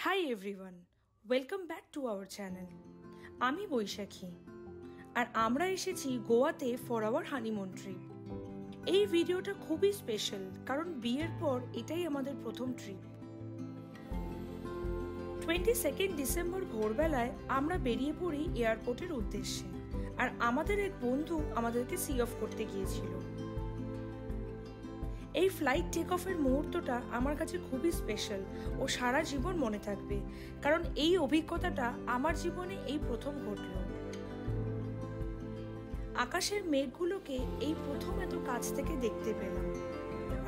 Hi everyone, welcome back to our channel. আমি বৈশাখী আর আমরা এসেছি গোয়াতে ফর আওয়ার হানিমুন ট্রিপ। এই ভিডিওটা খুবই স্পেশাল কারণ বিয়ের পর এটাই আমাদের প্রথম ট্রিপ। 22 ডিসেম্বর ভোরবেলায় আমরা বেরিয়ে পড়ি এয়ারপোর্টের উদ্দেশ্যে আর আমাদের এক বন্ধু আমাদেরকে সি অফ করতে গিয়েছিল। এই ফ্লাইট টেক অফের মুহূর্তটা আমার কাছে খুবই স্পেশাল ও সারা জীবন মনে থাকবে কারণ এই অভিজ্ঞতাটা আমার জীবনে এই প্রথম ঘটল। আকাশের মেঘগুলোকে এই প্রথম এত কাছ থেকে দেখতে পেলাম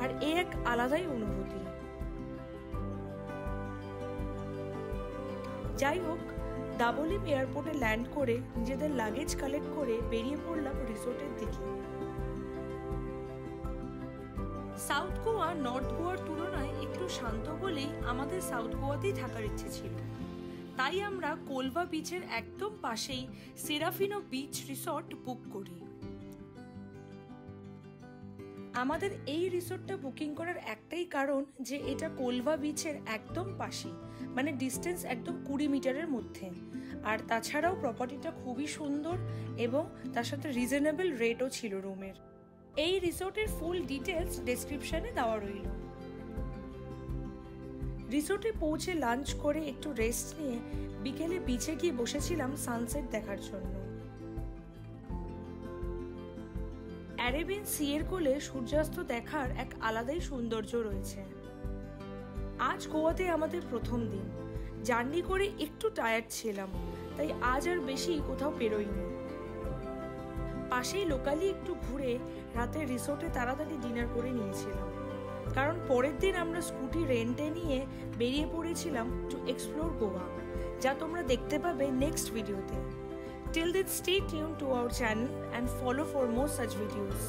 আর এ এক আলাদাই অনুভূতি। যাই হোক, দাবলিম এয়ারপোর্টে ল্যান্ড করে নিজেদের লাগেজ কালেক্ট করে বেরিয়ে পড়লাম রিসোর্টের দিকে। সাউথ গোয়া নর্থ গোয়ার তুলনায় একটু শান্ত বলেই আমাদের সাউথ গোয়াতেই থাকার ইচ্ছে ছিল, তাই আমরা কোলভা বিচের একদম পাশেই সেরাফিনো বিচ রিসর্ট বুক করি। আমাদের এই রিসর্টটা বুকিং করার একটাই কারণ যে এটা কোলভা বিচের একদম পাশে, মানে ডিস্টেন্স একদম 20 মিটারের মধ্যে। আর তাছাড়াও প্রপার্টিটা খুবই সুন্দর এবং তার সাথে রিজনেবল রেটও ছিল রুমের। এই রিসোর্টের ফুল ডিটেলস ডেসক্রিপশনে দেওয়া রইল। রিসোর্টে পৌঁছে লাঞ্চ করে একটু রেস্ট নিয়ে বিকেলে বিচে গিয়ে বসেছিলাম সানসেট দেখার জন্য। অ্যারেবিয়ান সি এর কোলে সূর্যাস্ত দেখার এক আলাদাই সৌন্দর্য রয়েছে। আজ গোয়াতে আমাদের প্রথম দিন, জার্নি করে একটু টায়ার্ড ছিলাম, তাই আজ আর বেশি কোথাও বেরোইনি। পাশেই লোকালি একটু ঘুরে রাতে রিসোর্টে তাড়াতাড়ি ডিনার করে নিয়েছিলাম, কারণ পরের দিন আমরা স্কুটি রেন্টে নিয়ে বেরিয়ে পড়েছিলাম টু এক্সপ্লোর গোয়া, যা তোমরা দেখতে পাবে নেক্সট ভিডিওতে। Till then stay tune to our channel and follow for more such videos.